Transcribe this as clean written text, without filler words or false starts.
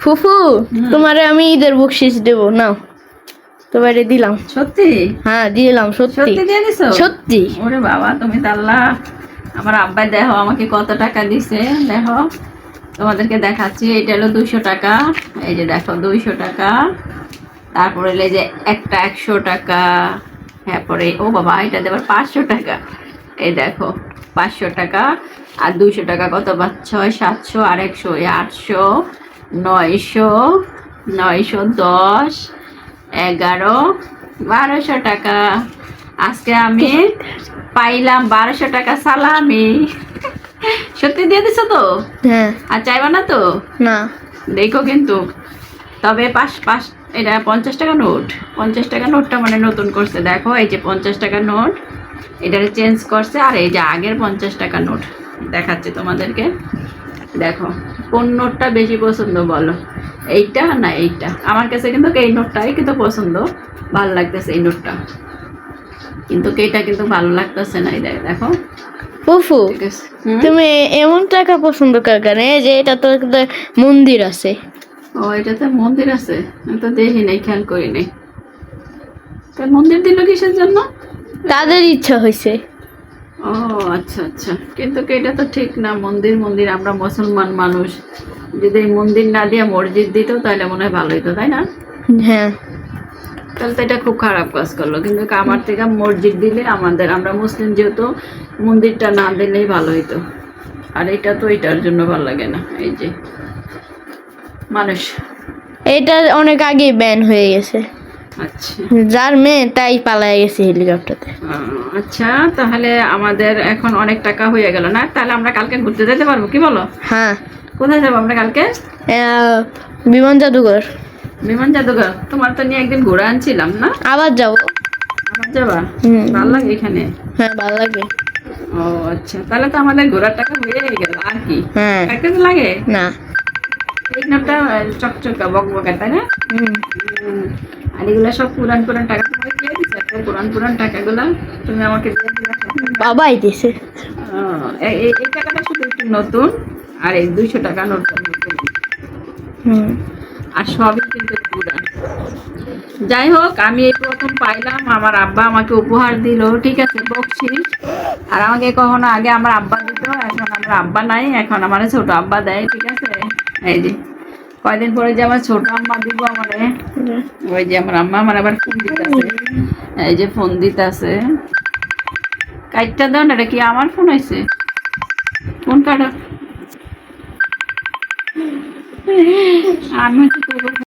ফুফু তোমারে আমি ঈদের বকশিস দেব নাও, তোমারে দিলাম। সত্যি? হ্যাঁ দিলাম, সত্যি সত্যি দিয়ে দিছো? সত্যি। ওরে বাবা, তুমি তো আল্লাহ। আমার আব্বাই দেখো আমাকে কত টাকা দিছে, দেখো তোমাদেরকে দেখাচ্ছি। এটা হলো 200 টাকা, এই যে দেখো 200 টাকা। তারপরে হলো এই যে একটা 100 টাকা। হ্যাঁ পরে ও বাবা, এটা দেবার 500 টাকা। এই দেখো 500 টাকা আর 200 টাকা কত বা 6 700 আর 100, 800 900 910 11 1200 টাকা। আজকে আমি পাইলাম 1200 টাকা সালামি। সত্যি দিয়ে দিছো তো? হ্যাঁ। আর চাইবা না তো? না। দেখো কিন্তু, তবে পাঁচ পাঁচ এটা 50 টাকা নোট। 50 টাকা নোটটা মানে নতুন করছে, দেখো এই যে 50 টাকা নোট, এটারে চেঞ্জ করছে। আর এই যে আগের 50 টাকা নোট দেখাচ্ছি তোমাদেরকে। দেখো কোন নোটটা বেশি পছন্দ বলো, এইটা না এইটা? আমার কাছে কিন্তু এই নোটটাই কিন্তু পছন্দ, ভালো লাগতেছে এই নোটটা, কিন্তু এইটা কিন্তু ভালো লাগতেছে না। এই দেখো। ফুফু ঠিক আছে। হুম? তুমি এমন টাকা পছন্দ কর কেন? এই যে এটা তো একটা মন্দির আছে। ও এটাতে মন্দির আছে? আমি তো দেখি নাই, খেয়াল করি নাই। তা মন্দির দিল কিসের জন্য? তাদের ইচ্ছা হয়েছে। ও আচ্ছা আচ্ছা, কিন্তু এটা তো ঠিক না। মন্দির মন্দির, আমরা মুসলমান মানুষ, যদি এই মন্দির না দিয়ে মসজিদ দিত তাহলে মনে হয় ভালো হতো, তাই না? হ্যাঁ। তাহলে তো এটা খুব খারাপ কাজ করলো। কিন্তু আমার থেকে মসজিদ দিলে, আমরা মুসলিম যেহেতু, মন্দিরটা না দিলেই ভালো হইতো। আর এটা তো এটার জন্য ভালো লাগে না। এই যে মানুষ। এটা অনেক আগে ব্যান হয়ে গেছে। আচ্ছা যার মেয়ে তাই পালায় গেছে হেলিকপ্টারে। আচ্ছা, তাহলে আমাদের এখন অনেক টাকা হয়ে গেল না? তাহলে আমরা কালকে ঘুরতে যেতে পারবো, কি বলো? হ্যাঁ। কোথায় যাবো আমরা কালকে? বিমান জাদুঘর। বিমান জাদুঘর? তোমার তো নিয়ে একদিন ঘোরা আনছিলাম না? আবার যাবো। আবার যাবা? হুম। ভালো লাগে এখানে? হ্যাঁ ভালো লাগে। ও আচ্ছা, তাহলে তো আমাদের ঘোরার টাকা হয়ে গেল। আর কি হ্যাঁ। একটা তো লাগে না। এই নামটা চকচকা বকবকা, তাই না? হুম। আর এগুলো সব পুরান পুরান টাকা তোমাকে দিয়ে দিচ্ছে। একটা পুরান পুরান টাকাগুলো তুমি আমাকে দিয়ে দিলে। বাবাই দিছে। এই টাকাটা শুধু একটু নতুন, আর এই 200 টাকা নোটটা নতুন, হুম। আর সবই কিন্তু পুরান। যাই হোক, আমি এই প্রথম পাইলাম, আমার আব্বা আমাকে উপহার দিল, ঠিক আছে, বকশিস। আর আমাকে কখনো আগে আমার আব্বা দিত, এখন আমার আব্বা নাই, এখন আমার ছোট আব্বা দেয়, ঠিক আছে। এই যে কয়দিন পরে যে আমার ছোট আম্মা দিব আমারে, ওই যে আমার আম্মা আমার আবার ফোন দিতেছে, এই যে ফোন দিতেছে। কাইটটা দাও না, এটা কি আমার ফোন হয়েছে? ফোন কাটা। আমি হচ্ছে